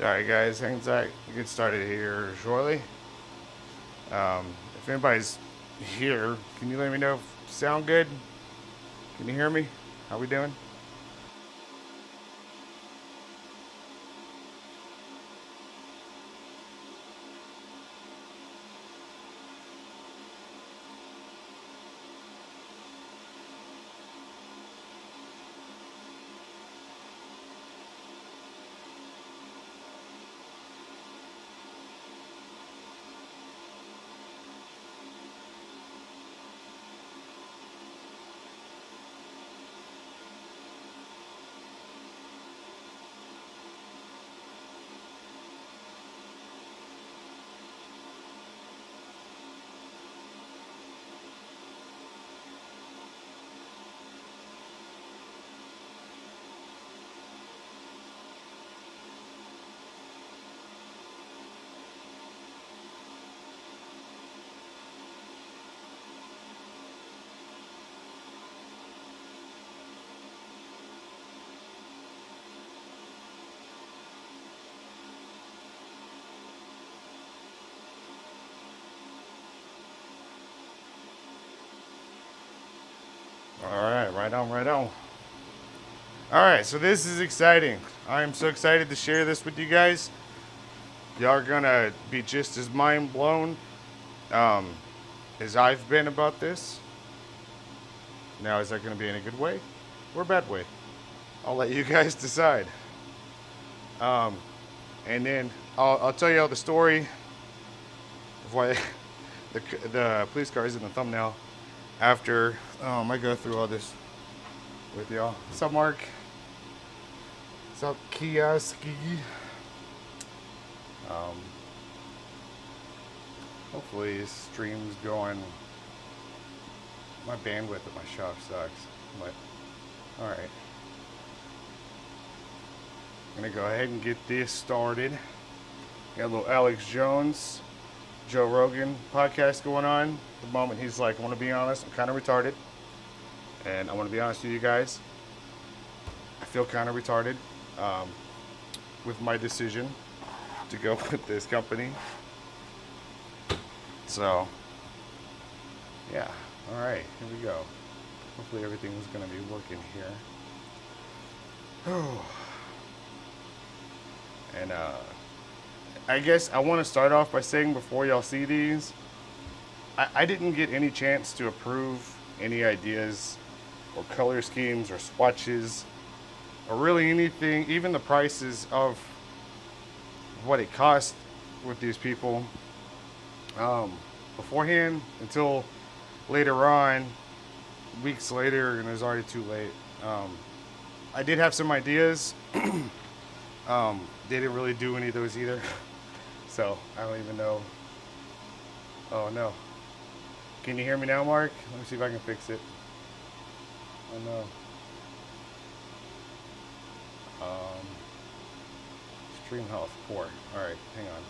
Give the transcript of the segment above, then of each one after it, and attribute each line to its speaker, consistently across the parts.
Speaker 1: Alright guys, hang tight. We'll get started here shortly. If anybody's here, can you let me know if sound good? Can you hear me? How we doing? Alright, right on, right on. Alright, so this is exciting. I am so excited to share this with you guys. Y'all are gonna be just as mind blown um, as I've been about this. Now, is that gonna be in a good way or a bad way? I'll let you guys decide. Um, and then I'll tell you all the story of why the police car is in the thumbnail after I go through all this with y'all. What's up, Mark? What's up, Kioski? Um, Hopefully, this stream's going. My bandwidth at my shop sucks, but all right. I'm gonna go ahead and get this started. Got a little Alex Jones, Joe Rogan podcast going on. At the moment, he's like, I want to be honest, I'm kind of retarded. And I want to be honest with you guys, I feel kind of retarded with my decision to go with this company. So, yeah, all right, here we go. Hopefully everything's going to be working here. And I guess I want to start off by saying before y'all see these, I didn't get any chance to approve any ideas or color schemes or swatches or really anything, even the prices of what it cost with these people beforehand until later on, weeks later, and it was already too late. I did have some ideas. They didn't really do any of those either. So I don't even know. Oh no. Can you hear me now, Mark? Let me see if I can fix it. Oh no. Um, Stream health poor. All right, hang on.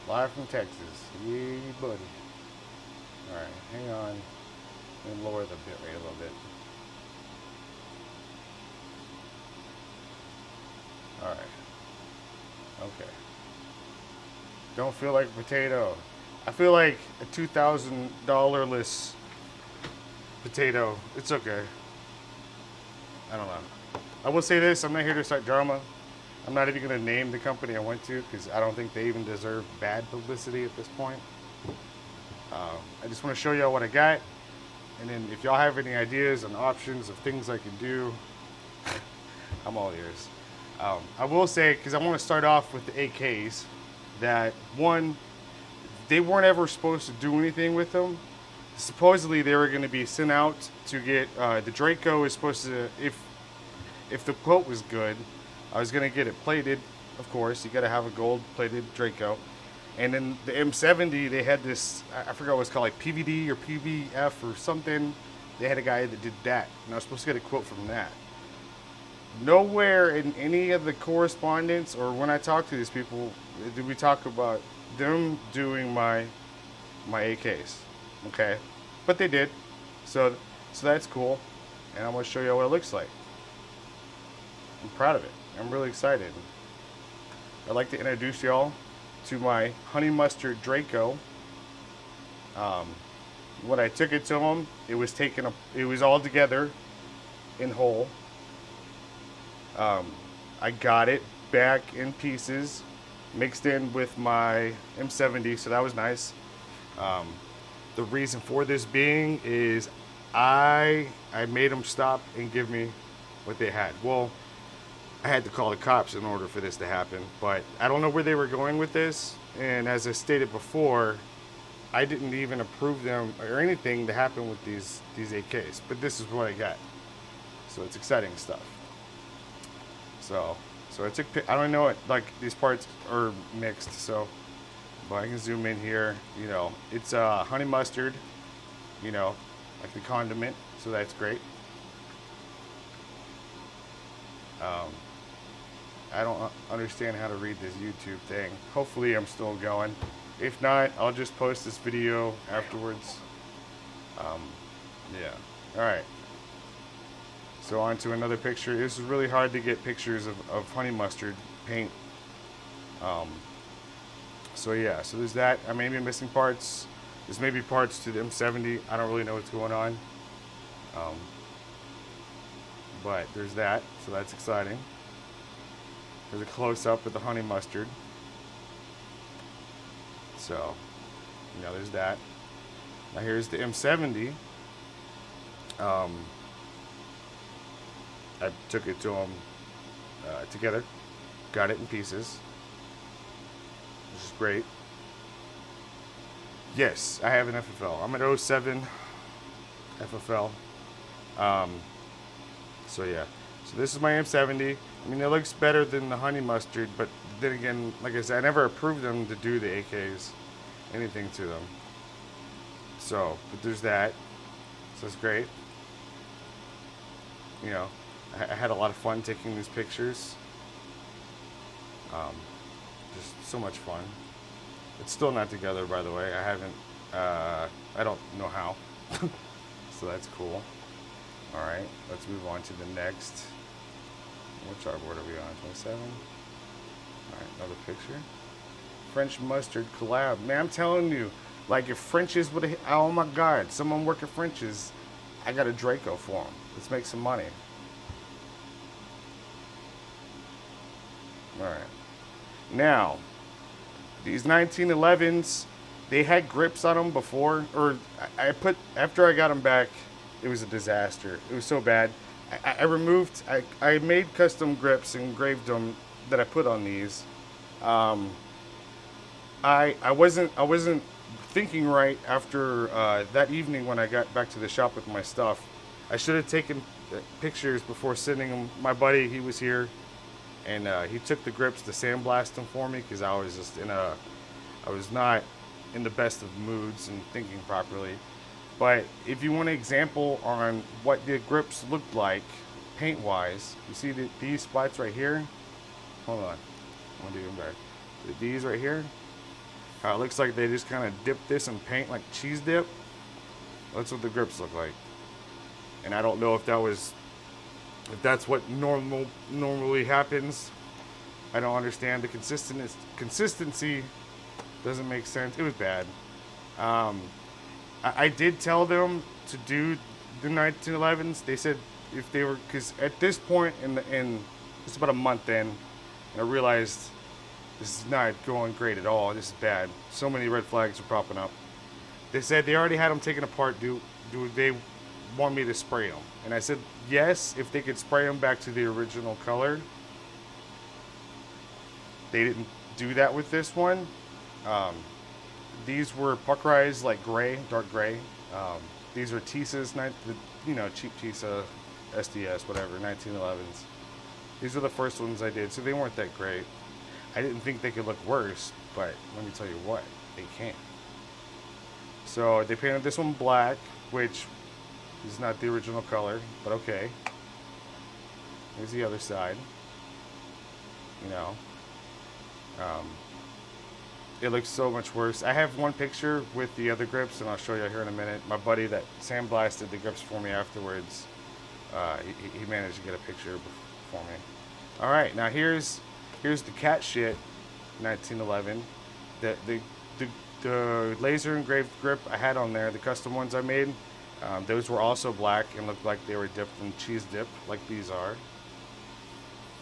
Speaker 1: Live from Texas. Yay, buddy. All right, hang on. Let me lower the bit rate a little bit. All right. Okay. Don't feel like a potato. I feel like a $2,000 potato. It's okay. I don't know. I will say this, I'm not here to start drama. I'm not even going to name the company I went to because I don't think they even deserve bad publicity at this point. I just want to show y'all what I got. And then if y'all have any ideas and options of things I can do, I'm all ears. I will say, because I want to start off with the AKs, that one, they weren't ever supposed to do anything with them. Supposedly they were going to be sent out to get, the Draco is supposed to, if the quote was good, I was going to get it plated, of course. You got to have a gold plated Draco. And then the M70, they had this, I forgot what it's called, like PVD or PVF or something. They had a guy that did that. And I was supposed to get a quote from that. Nowhere in any of the correspondence or when I talk to these people did we talk about them doing my AKs. Okay? But they did. So that's cool. And I'm going to show you what it looks like. I'm proud of it. I'm really excited. I'd like to introduce y'all to my honey mustard Draco. Um, when I took it to him, it was it was all together in whole. I got it back in pieces, mixed in with my M70, so that was nice. Um, the reason for this being is I made them stop and give me what they had. Well, I had to call the cops in order for this to happen, but I don't know where they were going with this. And as I stated before, I didn't even approve them or anything to happen with these AKs, but this is what I got. So it's exciting stuff. So I took, I don't know it, like these parts are mixed, so, but I can zoom in here. You know, it's honey mustard, you know, like the condiment, so that's great. I don't understand how to read this YouTube thing. Hopefully I'm still going. If not, I'll just post this video afterwards. Yeah. All right. So on to another picture. This is really hard to get pictures of honey mustard paint. So yeah, so there's that. I may be missing parts. There's maybe parts to the M70. I don't really know what's going on. But there's that, so that's exciting. There's a close-up with the honey mustard. So, you know, there's that. Now here's the M70. I took it to them together, got it in pieces, which is great. Yes, I have an FFL. I'm an 07 FFL. So yeah, so this is my M70. I mean, it looks better than the honey mustard, but then again, like I said, I never approved them to do the AKs, anything to them. So, but there's that. So it's great. You know, I had a lot of fun taking these pictures. Just so much fun. It's still not together, by the way. I haven't, I don't know how. So that's cool. All right, let's move on to the next. Which artboard are we on? 27? All right, another picture. French mustard collab. Man, I'm telling you, like if French's would have, oh my God, someone work at French's, I got a Draco for him. Let's make some money. All right. Now, these 1911s, they had grips on them before, or after I got them back, it was a disaster. It was so bad. I made custom grips and engraved them that I put on these. I wasn't thinking right after that evening when I got back to the shop with my stuff. I should have taken pictures before sending them. My buddy, he was here, and he took the grips to sandblast them for me because I was just I was not in the best of moods and thinking properly. But if you want an example on what the grips looked like paint-wise, you see these spots right here? Hold on, I want to do them better. These right here, how it looks like they just kind of dipped this in paint like cheese dip. That's what the grips look like. And I don't know if that's what normally happens. I don't understand the consistency. Doesn't make sense. It was bad. I did tell them to do the 1911s. They said if they were, because at this point in it's about a month in, and I realized this is not going great at all. This is bad. So many red flags are popping up. They said they already had them taken apart. Do they want me to spray them? And I said yes, if they could spray them back to the original color. They didn't do that with this one. These were puckerized like gray, dark gray. These are Tisa's, cheap Tisa, SDS, whatever, 1911s. These are the first ones I did, so they weren't that great. I didn't think they could look worse, but let me tell you what, they can. So they painted this one black, which is not the original color, but okay. Here's the other side. You know. It looks so much worse. I have one picture with the other grips, and I'll show you here in a minute. My buddy that sandblasted the grips for me afterwards, he managed to get a picture for me. All right, now here's the cat shit 1911. The laser engraved grip I had on there, the custom ones I made, those were also black and looked like they were dipped in cheese dip, like these are.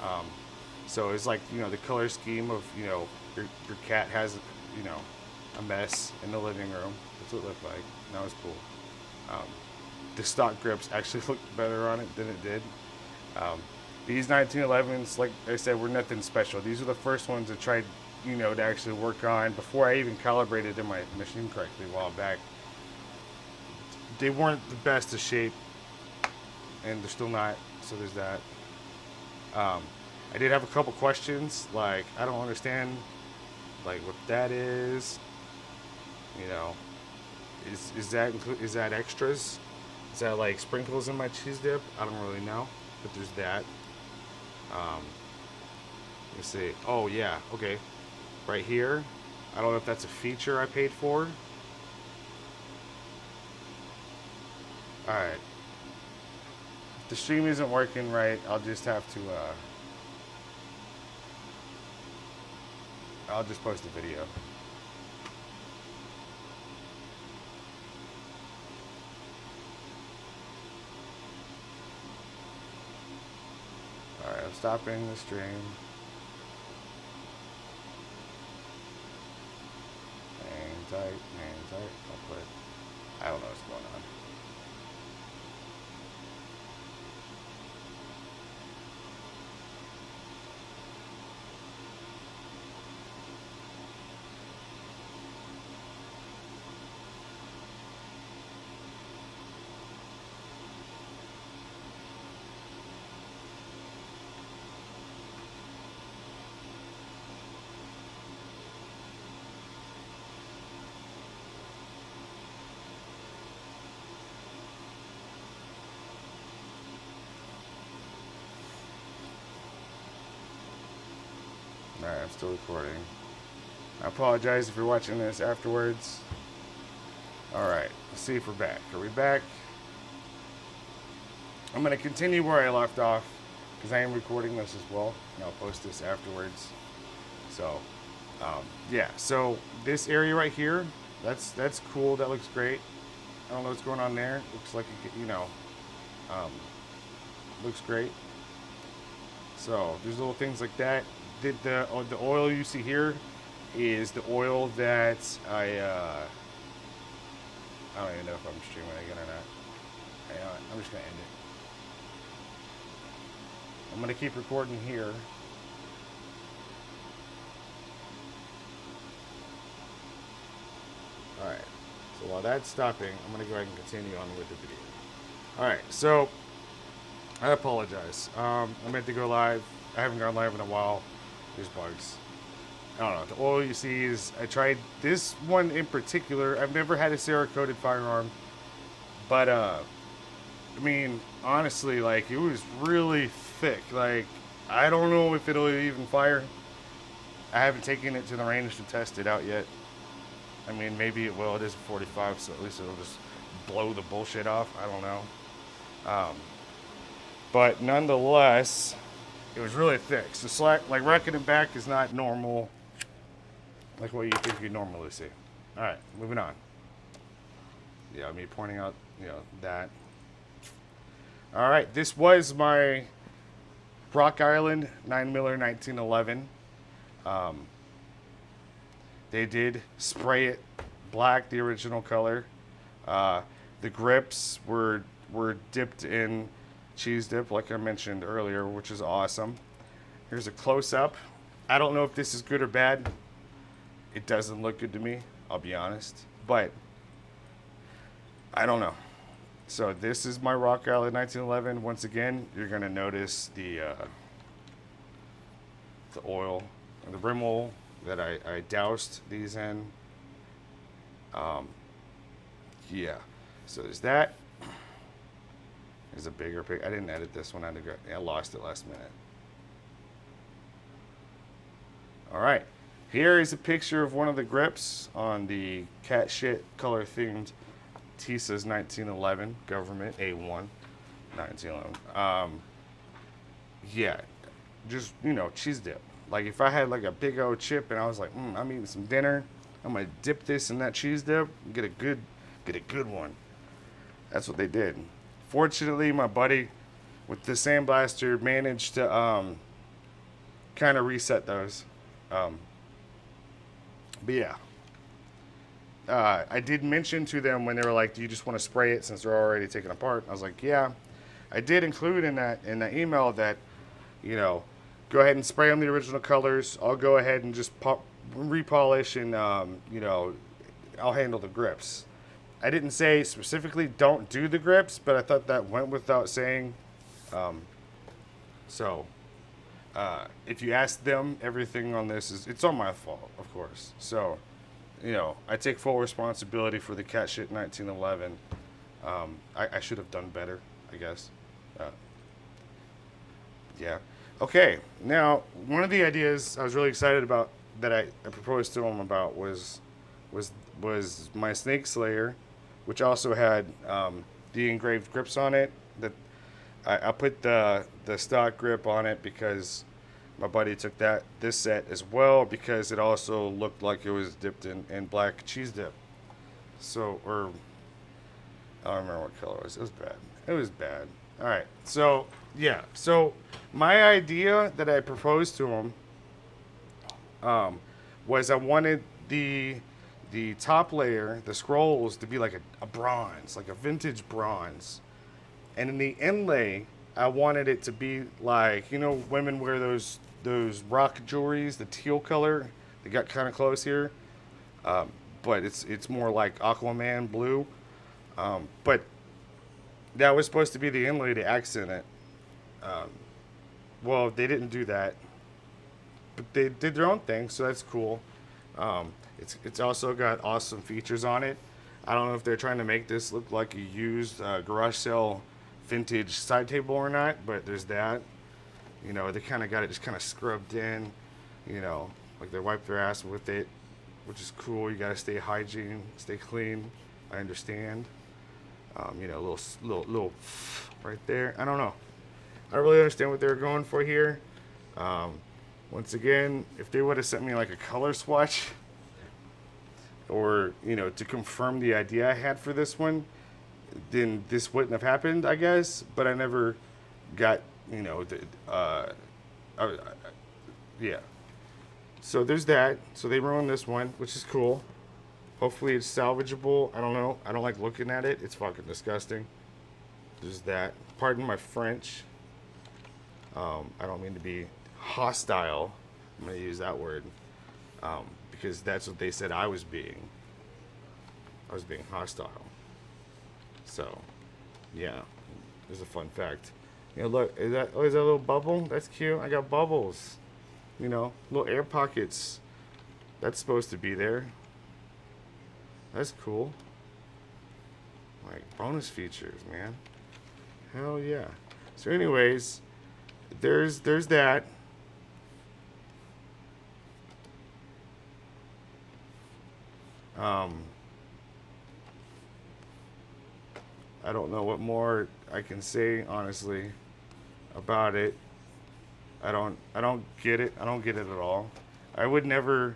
Speaker 1: Um, so it's like, you know, the color scheme of, you know, your cat has, you know, a mess in the living room. That's what it looked like. And that was cool. Um, the stock grips actually looked better on it than it did. These 1911s, like I said, were nothing special. These are the first ones I tried, you know, to actually work on before I even calibrated in my machine correctly a while back. They weren't the best of shape, and they're still not, so there's that. I did have a couple questions, like, I don't understand, like, what that is, you know, is that extras? Is that, like, sprinkles in my cheese dip? I don't really know, but there's that. Um, let's see. Oh, yeah, okay. Right here. I don't know if that's a feature I paid for. Alright. If the stream isn't working right, I'll just have to, I'll just post a video. Alright, I'm stopping the stream. Hang tight. I'll put, I don't know what's going on. Alright, I'm still recording. I apologize if you're watching this afterwards. Alright, let's see if we're back. Are we back? I'm going to continue where I left off because I am recording this as well, and I'll post this afterwards. So, yeah, so this area right here, that's cool. That looks great. I don't know what's going on there. Looks like, you know, looks great. So there's little things like that. The oil you see here is the oil that I don't even know if I'm streaming again or not. Hang on, I'm just gonna end it. I'm gonna keep recording here. Alright, so while that's stopping, I'm gonna go ahead and continue on with the video. Alright, so I apologize. I meant to go live. I haven't gone live in a while. There's bugs. I don't know. The oil you see is, I tried this one in particular. I've never had a Cerakote firearm, but I mean, honestly, like, it was really thick. Like, I don't know if it'll even fire. I haven't taken it to the range to test it out yet. I mean, maybe it will. It is a 45, so at least it'll just blow the bullshit off. I don't know. But nonetheless, it was really thick. So slack, like, racking it back is not normal, like what you think you normally see. All right, moving on. Yeah, me pointing out, you know, that. All right, this was my Rock Island 9mm 1911. They did spray it black, the original color. The grips were dipped in cheese dip, like I mentioned earlier, which is awesome. Here's a close-up. I don't know if this is good or bad. It doesn't look good to me, I'll be honest, but I don't know. So this is my Rock Island 1911. Once again, you're gonna notice the oil, the rim oil that I doused these in. Yeah, so there's that. There's a bigger pic. I didn't edit this one. I lost it last minute. All right, here is a picture of one of the grips on the cat shit color themed Tisa's 1911 government A1 1911. Yeah, just, you know, cheese dip. Like if I had like a big old chip and I was like, I'm eating some dinner, I'm gonna dip this in that cheese dip, and get a good one. That's what they did. Fortunately, my buddy with the sandblaster managed to kind of reset those. Um, but yeah, I did mention to them when they were like, "Do you just want to spray it since they're already taken apart?" I was like, "Yeah." I did include in that email that, you know, go ahead and spray them the original colors. I'll go ahead and just repolish and you know, I'll handle the grips. I didn't say specifically don't do the grips, but I thought that went without saying. Um, so if you ask them, everything on this is it's on my fault, of course. So, you know, I take full responsibility for the cat shit 1911. I should have done better, I guess. Uh, yeah. Okay. Now, one of the ideas I was really excited about that I proposed to him about was was my Snake Slayer, which also had the engraved grips on it. That I put the stock grip on it because my buddy took this set as well because it also looked like it was dipped in black cheese dip. So or I don't remember what color it was. It was bad. It was bad. All right. So yeah. So my idea that I proposed to him was I wanted the top layer, the scrolls, to be like a bronze, like a vintage bronze, and in the inlay, I wanted it to be like, you know, women wear those rock jewelries, the teal color. They got kind of close here, but it's more like Aquaman blue. But that was supposed to be the inlay to accent it. Well, they didn't do that, but they did their own thing, so that's cool. It's also got awesome features on it. I don't know if they're trying to make this look like a used garage sale vintage side table or not, but there's that. You know, they kind of got it just kind of scrubbed in. You know, like they wipe their ass with it, which is cool. You gotta stay hygiene, stay clean. I understand. You know, little right there. I don't know. I don't really understand what they were going for here. Um, Once again, if they would have sent me like a color swatch, or you know, to confirm the idea I had for this one, then this wouldn't have happened, I guess. But I never got, you know, uh, yeah. So there's that. So they ruined this one, which is cool. Hopefully it's salvageable. I don't know. I don't like looking at it. It's fucking disgusting. There's that. Pardon my French. I don't mean to be hostile. I'm gonna use that word because that's what they said I was being. I was being hostile. So, yeah, there's a fun fact. You know, look, is that a little bubble? That's cute. I got bubbles. You know, little air pockets. That's supposed to be there. That's cool. Like bonus features, man. Hell yeah. So, anyways, there's that. Um, I don't know what more I can say honestly about it. I don't get it. I don't get it at all. I would never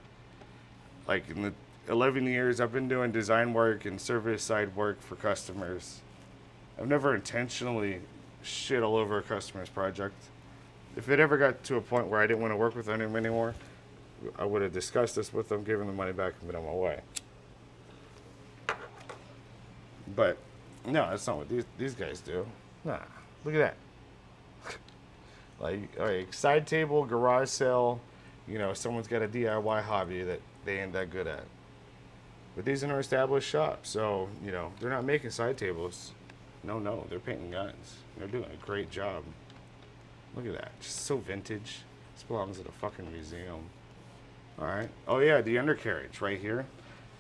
Speaker 1: like in the 11 years I've been doing design work and service side work for customers. I've never intentionally shit all over a customer's project. If it ever got to a point where I didn't want to work with them anymore, I would have discussed this with them, given the money back, and been on my way. But no, that's not what these guys do. Nah, look at that. like side table, garage sale. You know, someone's got a DIY hobby that they ain't that good at. But these are an established shop, so you know they're not making side tables. No, they're painting guns. They're doing a great job. Look at that, just so vintage. This belongs at a fucking museum. All right. Oh yeah, the undercarriage right here.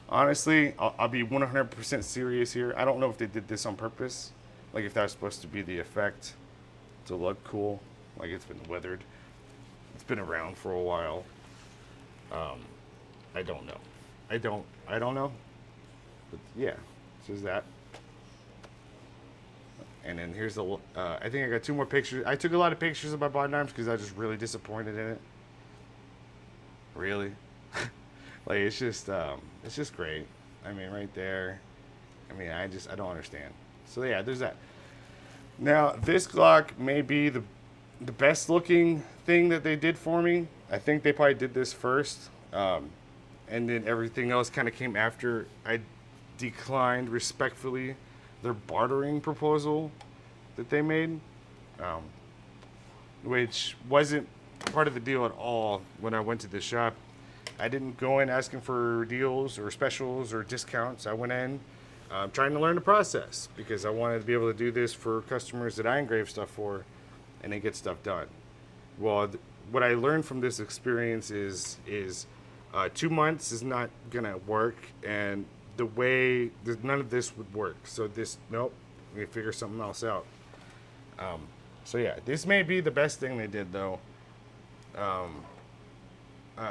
Speaker 1: Honestly, I'll be 100% serious here. I don't know if they did this on purpose. Like if that was supposed to be the effect to look cool. Like it's been weathered. It's been around for a while. I don't know. I don't know. But yeah, this is that. And then here's the, I think I got 2 more pictures. I took a lot of pictures of my bond arms because I was just really disappointed in it. Really? Like, it's just great. I mean, right there. I mean, I don't understand. So yeah, there's that. Now, this Glock may be the best looking thing that they did for me. I think they probably did this first. And then everything else kind of came after. I declined respectfully their bartering proposal that they made, um, which wasn't part of the deal at all when I went to the shop. I didn't go in asking for deals or specials or discounts. I went in trying to learn the process because I wanted to be able to do this for customers that I engrave stuff for and then get stuff done. Well, what I learned from this experience is 2 months is not gonna work, and the way none of this would work. So nope, we figure something else out. So yeah, this may be the best thing they did though.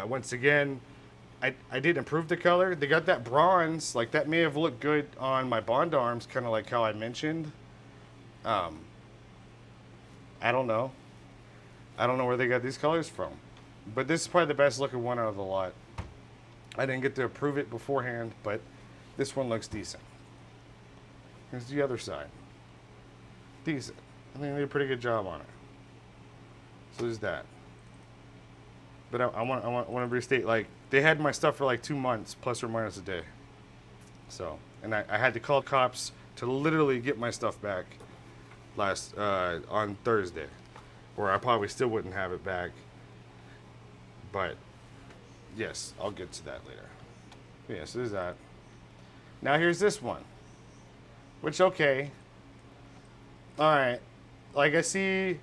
Speaker 1: Once again, I did improve the color. They got that bronze, like that may have looked good on my bond arms, kind of like how I mentioned. I don't know. I don't know where they got these colors from, but this is probably the best looking one out of the lot. I didn't get to approve it beforehand, but this one looks decent. Here's the other side. Decent. I think they did a pretty good job on it. So there's that. But I want to restate, like, they had my stuff for like 2 months, plus or minus a day. So, and I had to call cops to literally get my stuff back on Thursday, or I probably still wouldn't have it back. But yes, I'll get to that later. But yeah, so there's that. Now here's this one, which, okay, all right, like I see,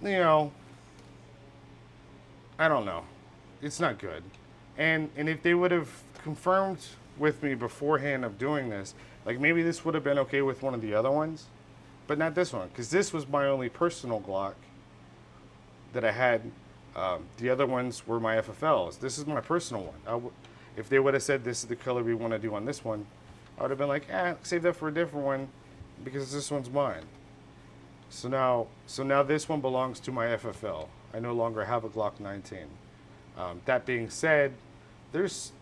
Speaker 1: you know, I don't know, it's not good. And if they would have confirmed with me beforehand of doing this, like maybe this would have been okay with one of the other ones, but not this one, because this was my only personal Glock that I had. The other ones were my FFLs. This is my personal one. If they would have said this is the color we want to do on this one, I would have been like, save that for a different one because this one's mine. So now this one belongs to my FFL. I no longer have a Glock 19. That being said, there's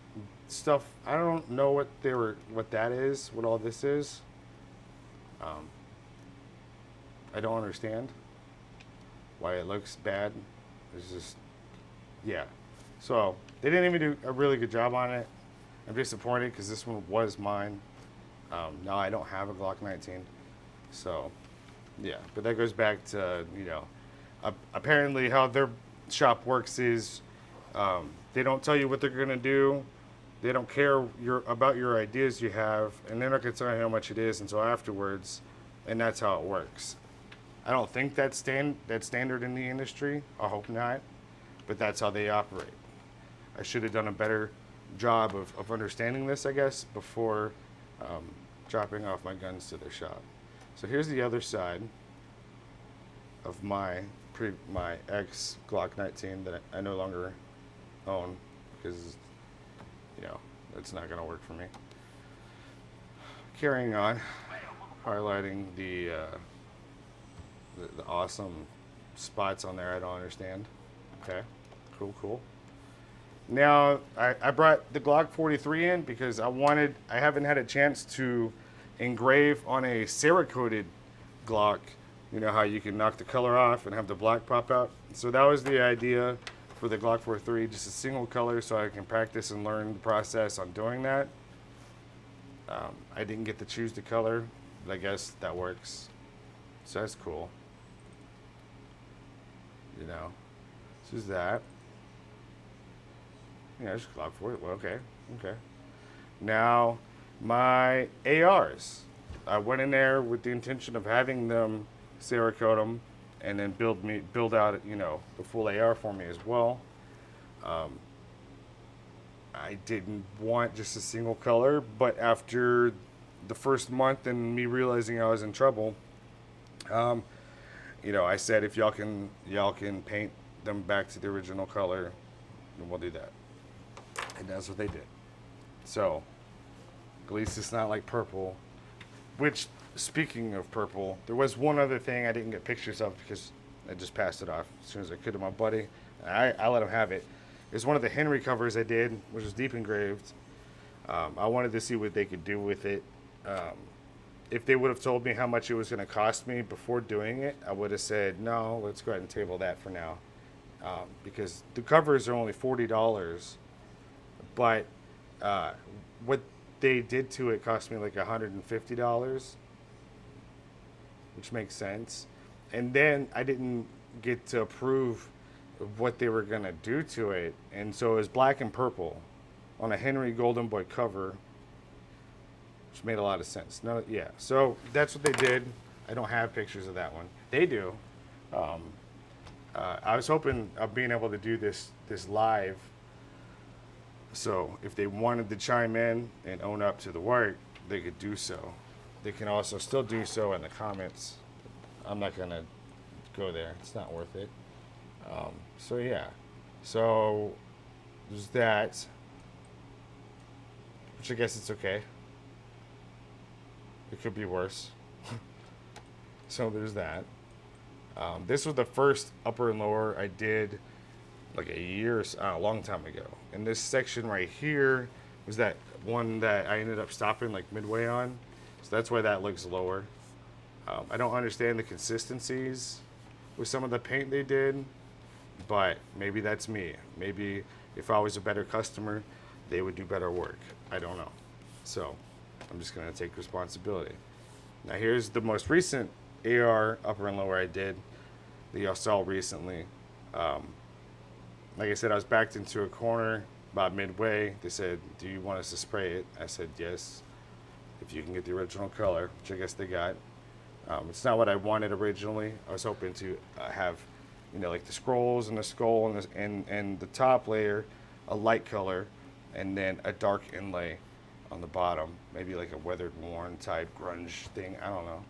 Speaker 1: stuff I don't know what that is, what all this is. I don't understand why it looks bad. It's just, yeah. So they didn't even do a really good job on it. I'm disappointed because this one was mine. Now I don't have a Glock 19. So, yeah. But that goes back to, apparently how their shop works is they don't tell you what they're going to do. They don't care about your ideas you have, and they're not going to tell you how much it is until afterwards, and that's how it works. I don't think that's standard in the industry. I hope not, but that's how they operate. I should have done a better job of understanding this, I guess, before dropping off my guns to their shop. So here's the other side of my ex Glock 19 that I no longer own because, it's not going to work for me. Carrying on, highlighting the awesome spots on there I don't understand. Okay, cool. Now, I brought the Glock 43 in because I haven't had a chance to engrave on a Cerakote Glock. You know how you can knock the color off and have the black pop out? So that was the idea for the Glock 43, just a single color so I can practice and learn the process on doing that. I didn't get to choose the color, but I guess that works. So that's cool. This is that. Yeah, just Glock 40. Well, okay. Now, my ARs. I went in there with the intention of having them Cerakote them and then build out, the full AR for me as well. I didn't want just a single color, but after the first month and me realizing I was in trouble, I said if y'all can paint them back to the original color, then we'll do that. And that's what they did. So, at least it's not like purple, which speaking of purple, there was one other thing I didn't get pictures of because I just passed it off as soon as I could to my buddy. I let him have it. It's one of the Henry covers I did, which was deep engraved. I wanted to see what they could do with it. If they would have told me how much it was going to cost me before doing it, I would have said, no, let's go ahead and table that for now. Because the covers are only $40, but what they did to it cost me like $150, which makes sense. And then I didn't get to approve of what they were going to do to it. And so it was black and purple on a Henry Golden Boy cover, which made a lot of sense. No, yeah, so that's what they did. I don't have pictures of that one. They do. I was hoping of being able to do this live. So if they wanted to chime in and own up to the work, they could do so. They can also still do so in the comments. I'm not gonna go there. It's not worth it. So yeah. So there's that. Which I guess it's okay. It could be worse. So there's that. This was the first upper and lower I did like a long time ago. And this section right here was that one that I ended up stopping like midway on. So that's why that looks lower. I don't understand the consistencies with some of the paint they did, but maybe that's me. Maybe if I was a better customer, they would do better work. I don't know. So I'm just gonna take responsibility. Now here's the most recent AR upper and lower I did that y'all saw recently. Like I said, I was backed into a corner about midway. They said, do you want us to spray it? I said, yes, if you can get the original color, which I guess they got. It's not what I wanted originally. I was hoping to have, like the scrolls and the skull and the top layer, a light color, and then a dark inlay on the bottom. Maybe like a weathered, worn type grunge thing. I don't know.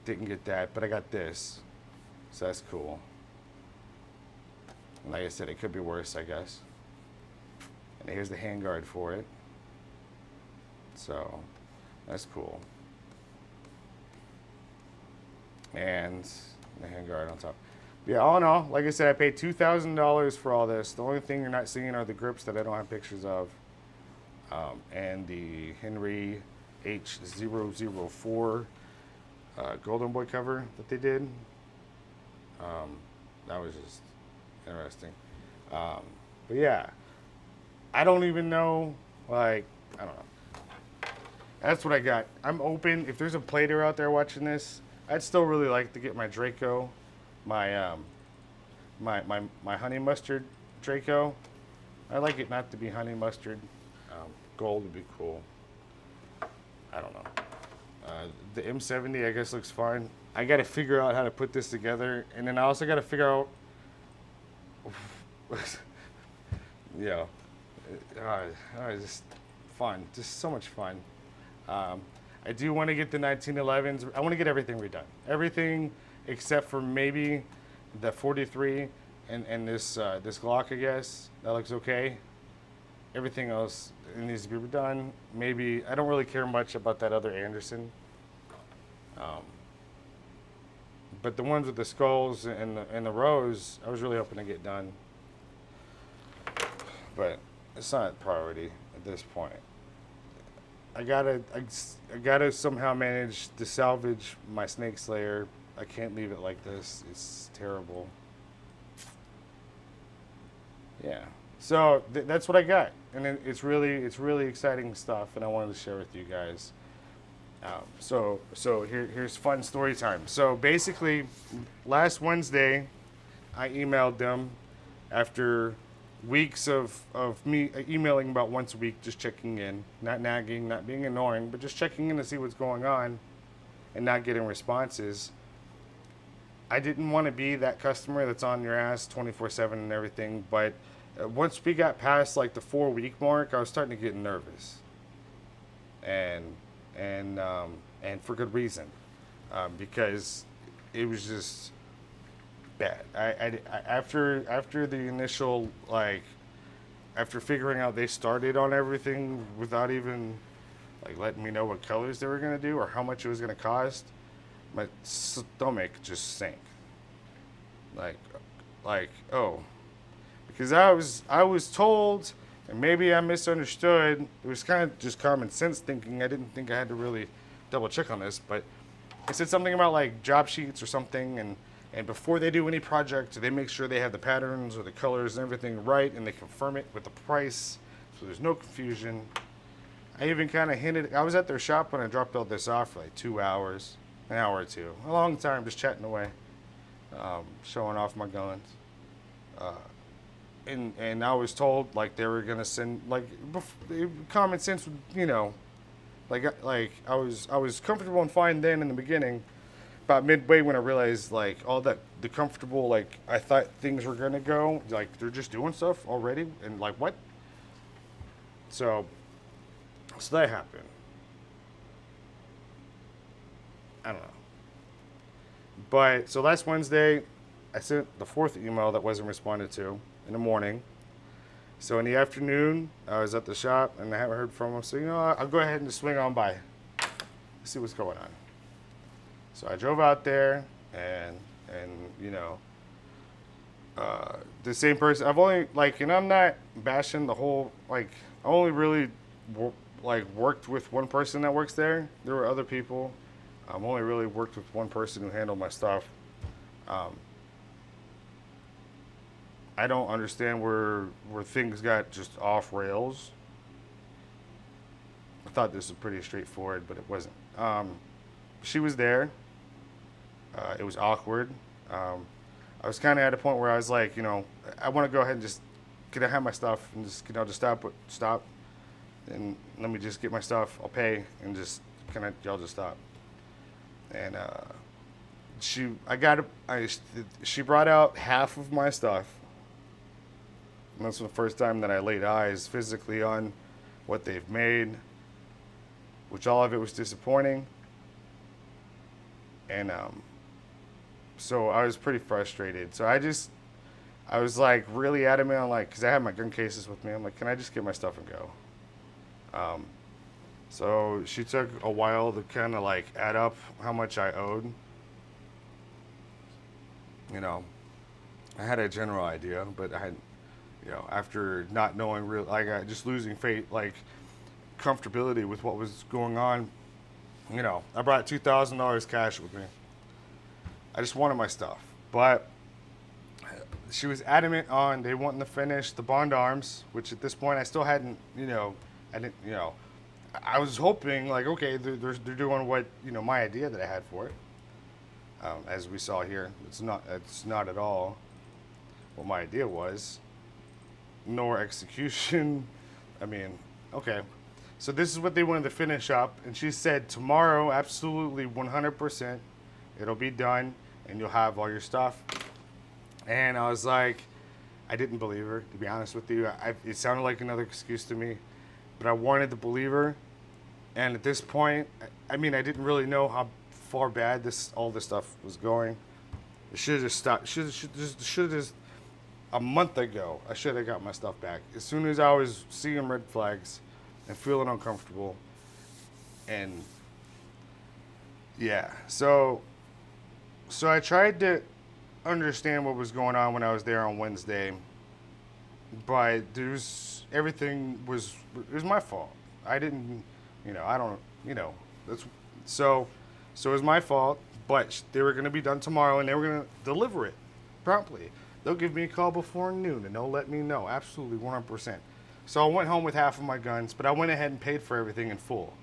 Speaker 1: Didn't get that, but I got this. So that's cool. And like I said, it could be worse, I guess. And here's the handguard for it. So that's cool. And the handguard on top. Yeah, all in all, like I said, I paid $2,000 for all this. The only thing you're not seeing are the grips that I don't have pictures of. And the Henry H004 Golden Boy cover that they did. That was just interesting. But yeah, I don't even know, I don't know. That's what I got. I'm open. If there's a plater out there watching this, I'd still really like to get my Draco, my honey mustard Draco. I like it not to be honey mustard. Gold would be cool. I don't know. The M70 I guess looks fine. I got to figure out how to put this together, and then I also got to figure out, just fun, just so much fun. I do want to get the 1911s. I want to get everything redone. Everything except for maybe the 43 and this Glock, I guess. That looks okay. Everything else, it needs to be redone. Maybe, I don't really care much about that other Anderson. But the ones with the skulls and the rows, I was really hoping to get done. But it's not a priority at this point. I gotta somehow manage to salvage my Snake Slayer. I can't leave it like this. It's terrible. Yeah. So that's what I got, and it's really exciting stuff, and I wanted to share with you guys. So here's fun story time. So basically, last Wednesday, I emailed them after weeks of me emailing about once a week, just checking in, not nagging, not being annoying, but just checking in to see what's going on, and not getting responses. I didn't want to be that customer that's on your ass 24/7 and everything, but once we got past like the 4-week mark, I was starting to get nervous, and for good reason, because it was just bad. I after the initial, after figuring out they started on everything without even like letting me know what colors they were gonna do or how much it was gonna cost, my stomach just sank. Like, oh, because I was told, and maybe I misunderstood. It was kind of just common sense thinking. I didn't think I had to really double check on this, but it said something about like job sheets or something, and before they do any project, they make sure they have the patterns or the colors and everything right, and they confirm it with the price, so there's no confusion. I even kind of hinted. I was at their shop when I dropped all this off for like 2 hours, an hour or two, a long time, just chatting away, showing off my guns. Uh, and I was told like they were gonna send like common sense, like I was comfortable and fine then in the beginning. About midway when I realized like all that the comfortable like I thought things were gonna go like they're just doing stuff already and like what? So that happened. I don't know. But so last Wednesday, I sent the fourth email that wasn't responded to in the morning. So in the afternoon, I was at the shop and I haven't heard from him. So I'll go ahead and just swing on by, see what's going on. So I drove out there and the same person. I've only like, and I'm not bashing the whole like. I only really worked with one person that works there. There were other people. I've only really worked with one person who handled my stuff. Um, I don't understand where things got just off rails. I thought this was pretty straightforward, but it wasn't. She was there. It was awkward. I was kind of at a point where I was like, I want to go ahead and just can I have my stuff and just stop, and let me just get my stuff. I'll pay and just y'all just stop. And she brought out half of my stuff. And that's the first time that I laid eyes physically on what they've made, which all of it was disappointing. And so I was pretty frustrated. So I was like really adamant on like, because I had my gun cases with me. I'm like, can I just get my stuff and go? So she took a while to kind of like add up how much I owed. I had a general idea, but I had, after not knowing real, like just losing faith, like comfortability with what was going on. I brought $2,000 cash with me. I just wanted my stuff, but she was adamant on they wanting to finish the Bond arms, which at this point I still hadn't, I didn't, I was hoping like, okay, they're doing what, my idea that I had for it. As we saw here, it's not at all what my idea was, nor execution. I mean, okay. So this is what they wanted to finish up, and she said tomorrow, absolutely 100%, it'll be done, and you'll have all your stuff. And I was like, I didn't believe her, to be honest with you. It sounded like another excuse to me, but I wanted to believe her. And at this point, I mean, I didn't really know how far bad all this stuff was going. It should have just stopped. Should have just a month ago. I should have got my stuff back. As soon as I was seeing red flags and feeling uncomfortable, and yeah, so I tried to understand what was going on when I was there on Wednesday, but everything was it was my fault. I didn't, I don't, that's so it was my fault. But they were going to be done tomorrow, and they were going to deliver it promptly. They'll give me a call before noon, and they'll let me know absolutely 100%. So I went home with half of my guns, but I went ahead and paid for everything in full.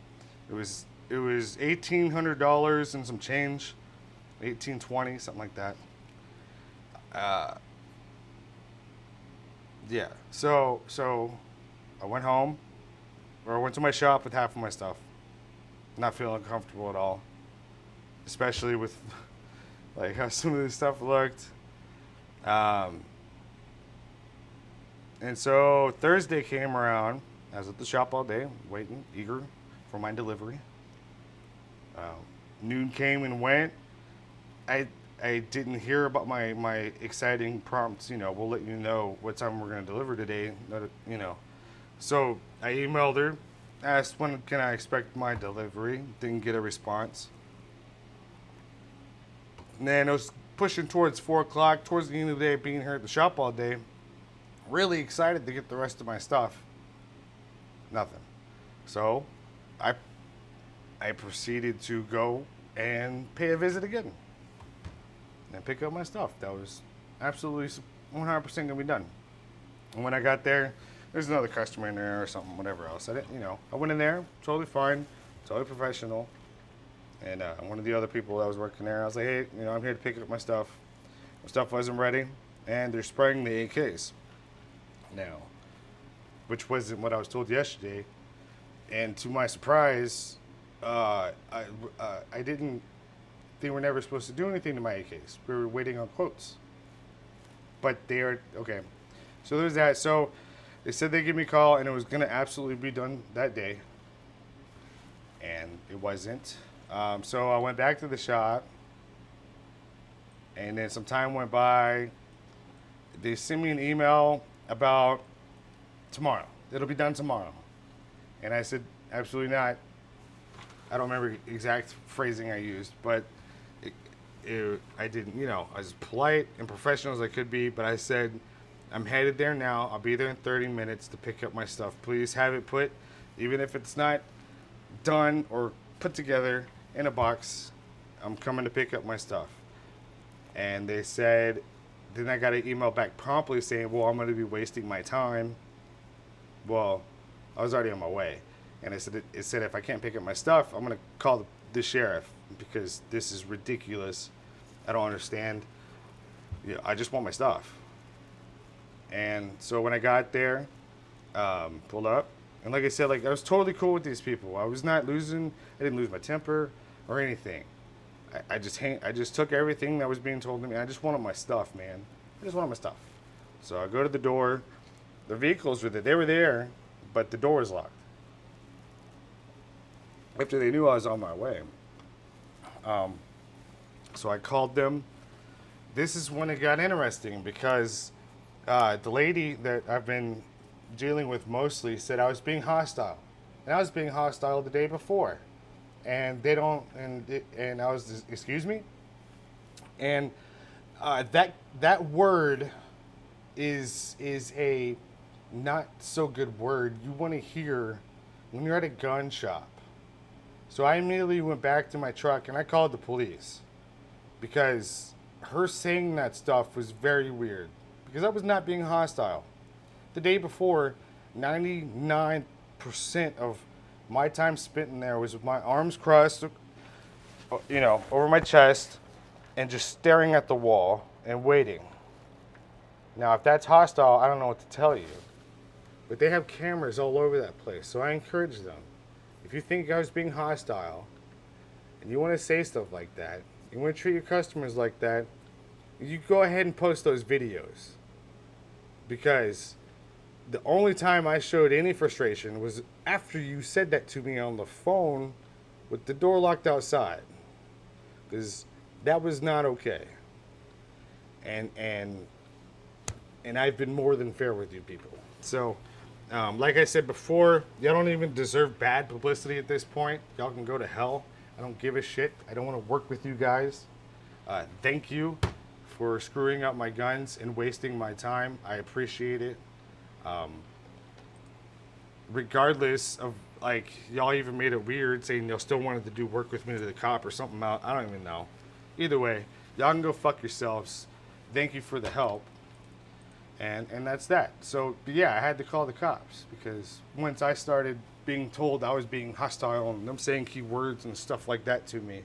Speaker 1: It was $1,800 and some change, $1,820, something like that. Yeah. So I went home, or I went to my shop with half of my stuff. Not feeling comfortable at all, especially with like how some of this stuff looked. And so Thursday came around. I was at the shop all day, waiting, eager for my delivery. Noon came and went. I didn't hear about my exciting prompts. We'll let you know what time we're going to deliver today. So I emailed her. asked when can I expect my delivery. Didn't get a response. And then it was pushing towards 4 o'clock, towards the end of the day, being here at the shop all day. Really excited to get the rest of my stuff. Nothing. So I proceeded to go and pay a visit again and pick up my stuff. That was absolutely 100% gonna be done. And when I got there, there's another customer in there or something, whatever else. I didn't, I went in there, totally fine, totally professional. And one of the other people that was working there, I was like, hey, I'm here to pick up my stuff. My stuff wasn't ready, and they're spraying the AKs now, which wasn't what I was told yesterday. And to my surprise, I didn't. They were never supposed to do anything to my AKs. We were waiting on quotes. But they are okay. So there's that. So they said they'd give me a call, and it was gonna absolutely be done that day, and it wasn't. So I went back to the shop, and then some time went by. They sent me an email about tomorrow. It'll be done tomorrow. And I said, absolutely not. I don't remember exact phrasing I used, but I didn't, I was polite and professional as I could be, but I said, I'm headed there now. I'll be there in 30 minutes to pick up my stuff. Please have it put, even if it's not done or put together in a box, I'm coming to pick up my stuff. And they said, then I got an email back promptly saying, well, I'm going to be wasting my time. Well, I was already on my way. And it said if I can't pick up my stuff, I'm going to call the sheriff because this is ridiculous. I don't understand. I just want my stuff. And so when I got there, pulled up, and like I said, I was totally cool with these people. I didn't lose my temper or anything. I just took everything that was being told to me. I just wanted my stuff, man. I just wanted my stuff. So I go to the door. The vehicles were there. They were there, but the door was locked. After they knew I was on my way. So I called them. This is when it got interesting because the lady that I've been dealing with mostly said I was being hostile. And I was being hostile the day before. And they don't, and I was just, excuse me? And that word is a not so good word you want to hear when you're at a gun shop. So I immediately went back to my truck and I called the police because her saying that stuff was very weird because I was not being hostile. The day before, 99% of my time spent in there was with my arms crossed, over my chest and just staring at the wall and waiting. Now, if that's hostile, I don't know what to tell you. But they have cameras all over that place, so I encourage them. If you think I was being hostile and you want to say stuff like that, you want to treat your customers like that, you go ahead and post those videos. Because the only time I showed any frustration was after you said that to me on the phone with the door locked outside. Because that was not okay. And I've been more than fair with you people. So, like I said before, y'all don't even deserve bad publicity at this point. Y'all can go to hell. I don't give a shit. I don't want to work with you guys. Thank you for screwing up my guns and wasting my time. I appreciate it. Regardless of, y'all even made it weird saying y'all still wanted to do work with me to the cop or something out. I don't even know. Either way, y'all can go fuck yourselves. Thank you for the help. And that's that. So, yeah, I had to call the cops because once I started being told I was being hostile and them saying keywords and stuff like that to me,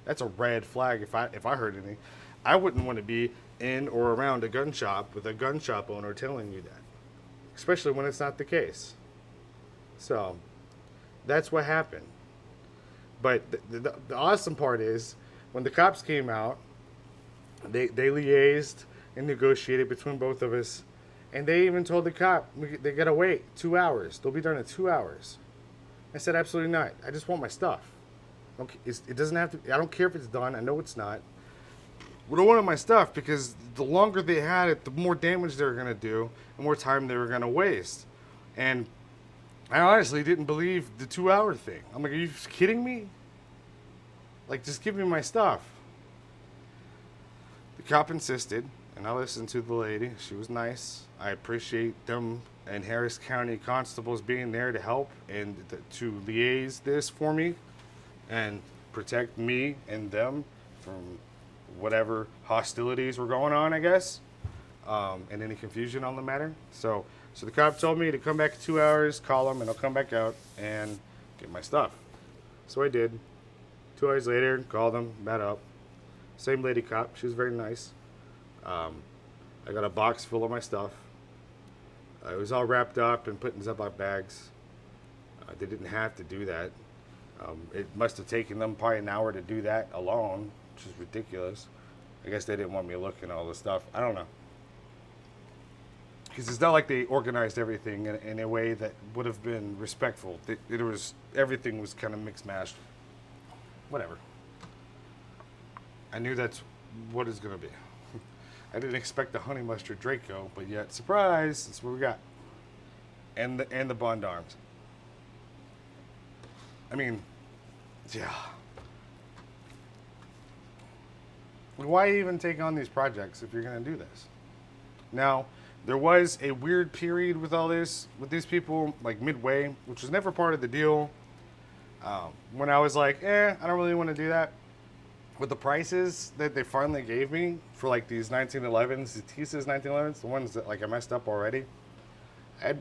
Speaker 1: that's a red flag if I heard anything. I wouldn't want to be in or around a gun shop with a gun shop owner telling you that, especially when it's not the case. So, that's what happened. But the awesome part is when the cops came out, they liaised and negotiated between both of us, and they even told the cop they gotta wait 2 hours. They'll be done in 2 hours. I said absolutely not. I just want my stuff. Okay, it doesn't have to. I don't care if it's done. I know it's not. But I wanted my stuff because the longer they had it, the more damage they were gonna do, and more time they were gonna waste. And I honestly didn't believe the 2 hour thing. I'm like, are you kidding me? Like, just give me my stuff. The cop insisted, and I listened to the lady. She was nice. I appreciate them and Harris County constables being there to help and to liaise this for me and protect me and them from whatever hostilities were going on, I guess, and any confusion on the matter. So the cop told me to come back in 2 hours, call him, and I'll come back out and get my stuff. So I did. 2 hours later, called him, met up. Same lady cop. She was very nice. I got a box full of my stuff. It was all wrapped up and put in Ziploc bags. They didn't have to do that. It must have taken them probably an hour to do that alone, which is ridiculous. I guess they didn't want me looking at all the stuff. I don't know. Because it's not like they organized everything in a way that would have been respectful. Everything was kind of mixed mashed. Whatever. I knew that's what it's gonna be. I didn't expect the honey mustard Draco, but yet surprise, that's what we got. And the Bond arms. I mean, yeah. Why even take on these projects if you're gonna do this? Now, there was a weird period with all this, with these people, like midway, which was never part of the deal. When I was like, I don't really want to do that. With the prices that they finally gave me for like these 1911s, the Tisas 1911s, the ones that like I messed up already,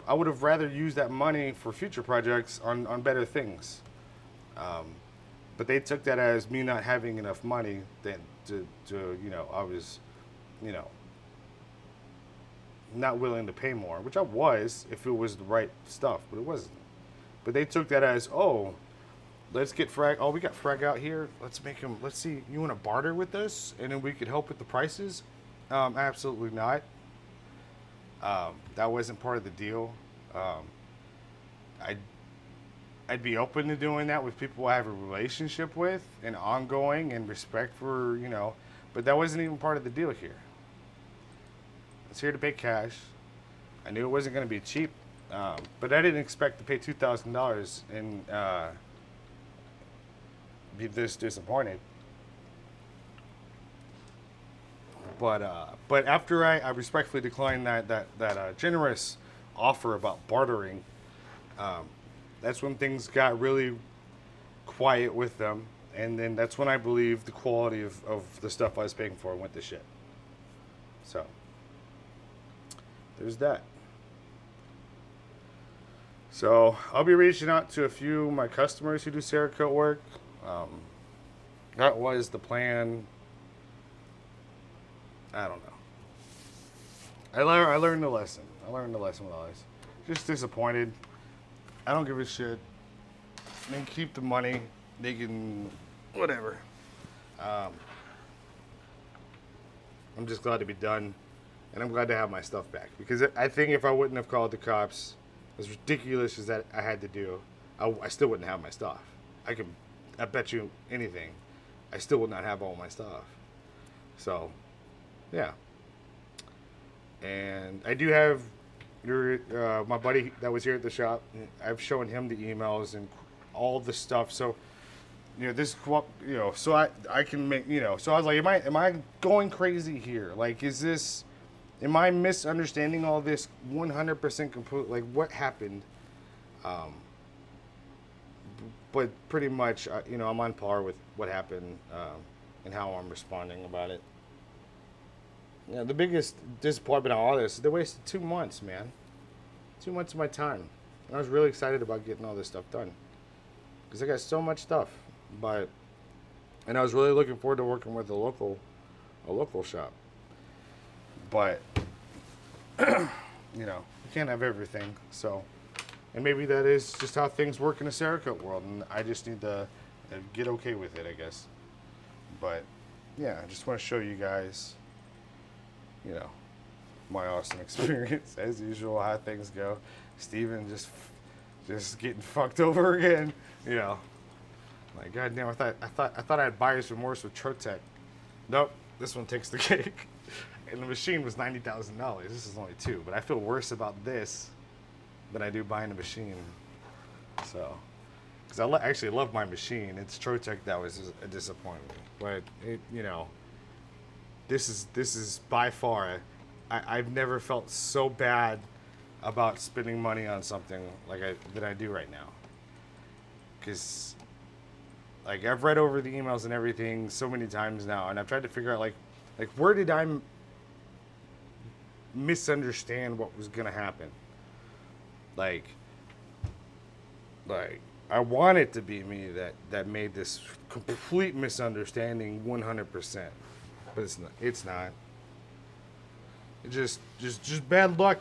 Speaker 1: I would have rather used that money for future projects on better things. But they took that as me not having enough money then to I was, not willing to pay more, which I was if it was the right stuff, but it wasn't. But they took that as, let's get we got Fragout here. Let's see, you want to barter with us and then we could help with the prices? Absolutely not. That wasn't part of the deal. I'd be open to doing that with people I have a relationship with and ongoing and respect for, but that wasn't even part of the deal here. It's here to pay cash. I knew it wasn't going to be cheap, but I didn't expect to pay $2,000 and be this disappointed. But after I respectfully declined that generous offer about bartering, that's when things got really quiet with them, and then that's when I believe the quality of the stuff I was paying for went to shit. So there's that. So I'll be reaching out to a few of my customers who do Cerakote work. That was the plan. I don't know. I learned the lesson. I learned the lesson with all this. Just disappointed. I don't give a shit. They can keep the money. They can, whatever. I'm just glad to be done. And I'm glad to have my stuff back. Because I think if I wouldn't have called the cops, as ridiculous as that I had to do, I still wouldn't have my stuff. I bet you anything, I still would not have all my stuff. So, yeah. And I do have my buddy that was here at the shop. I've shown him the emails and all the stuff. So, so I can make, so I was like, am I going crazy here? Like, am I misunderstanding all this 100% complete? Like, what happened? But pretty much, I'm on par with what happened and how I'm responding about it. The biggest disappointment on all this is they wasted 2 months, man. 2 months of my time. And I was really excited about getting all this stuff done. Because I got so much stuff. And I was really looking forward to working with a local shop. But, you can't have everything. So, and maybe that is just how things work in the Cerakote world. And I just need to get okay with it, I guess. But, yeah, I just want to show you guys, my awesome experience. As usual, how things go. Steven just getting fucked over again. Like, goddamn, I thought I had buyer's remorse with Trotec. Nope, this one takes the cake. And the machine was $90,000. This is only $2,000, but I feel worse about this than I do buying a machine. So, because actually love my machine. It's Trotec that was a disappointment, but it, you know, this is by far, I've never felt so bad about spending money on something that I do right now. Because like I've read over the emails and everything so many times now, and I've tried to figure out like where did I misunderstand what was gonna happen? Like I want it to be me that made this complete misunderstanding 100%, but it's not. It's not. It just bad luck.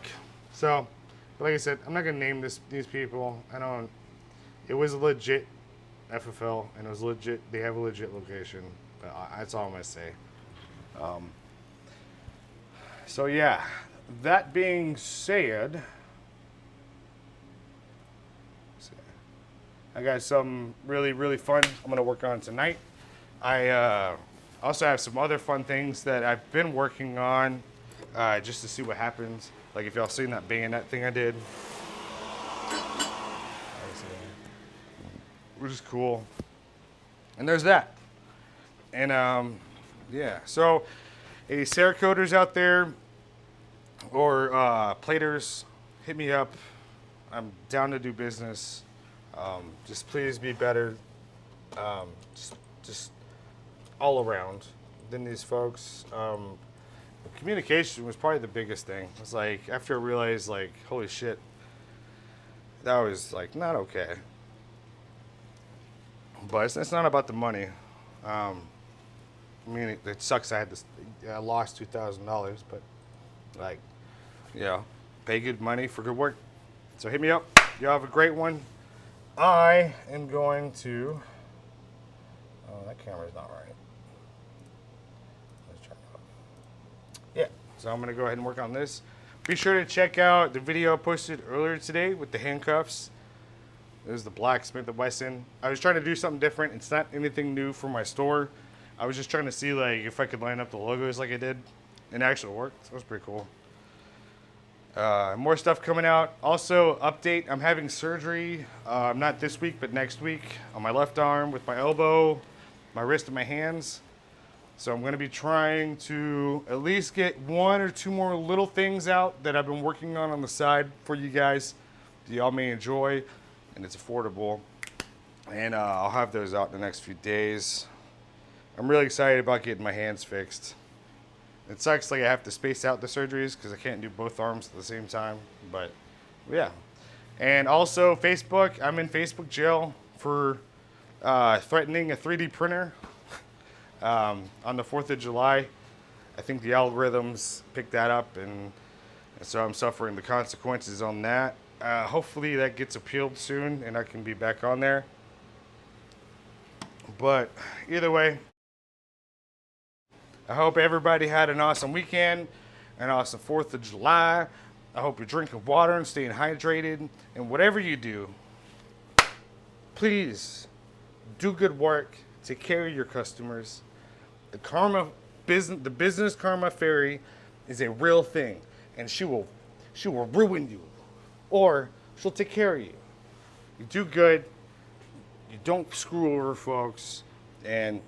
Speaker 1: So, but like I said, I'm not gonna name these people. I don't. It was a legit FFL, and it was legit. They have a legit location. But that's all I'm gonna say. So yeah, that being said, I got some really fun I'm gonna work on tonight. I also have some other fun things that I've been working on just to see what happens. Like if y'all seen that bayonet thing I did, which is cool. And there's that. And yeah, so any Cerakoters out there or platers, hit me up. I'm down to do business. Just please be better, just all around than these folks. Communication was probably the biggest thing. It's like after I realized, like, holy shit, that was like not okay. But it's not about the money. I mean, it sucks. I lost $2,000, but like, yeah, pay good money for good work. So hit me up. Y'all have a great one. I am going to. Oh, that camera's not right. Let's turn it off. Yeah, so I'm gonna go ahead and work on this. Be sure to check out the video I posted earlier today with the handcuffs. This is the black Smith & Wesson. I was trying to do something different. It's not anything new for my store. I was just trying to see like if I could line up the logos like I did, and it actually worked. That was pretty cool. More stuff coming out. Also, update, I'm having surgery, not this week, but next week on my left arm with my elbow, my wrist, and my hands. So I'm going to be trying to at least get 1 or 2 more little things out that I've been working on the side for you guys that y'all may enjoy, and it's affordable. And I'll have those out in the next few days. I'm really excited about getting my hands fixed. It sucks like I have to space out the surgeries because I can't do both arms at the same time, but yeah. And also Facebook, I'm in Facebook jail for threatening a 3D printer on the 4th of July. I think the algorithms picked that up, and so I'm suffering the consequences on that. Hopefully that gets appealed soon and I can be back on there. But either way, I hope everybody had an awesome weekend, an awesome 4th of July. I hope you're drinking water and staying hydrated. And whatever you do, please do good work. Take care of your customers. The business karma fairy is a real thing, and she will ruin you, or she'll take care of you. You do good. You don't screw over folks, and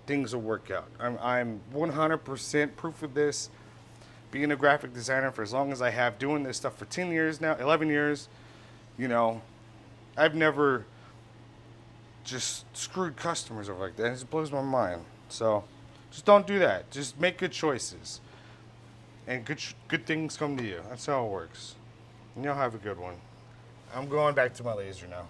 Speaker 1: things will work out. I'm 100% proof of this. Being a graphic designer for as long as I have, doing this stuff for 10 years now, 11 years, you know, I've never just screwed customers over like that. It just blows my mind. So just don't do that. Just make good choices, and good things come to you. That's how it works. And y'all have a good one. I'm going back to my laser now.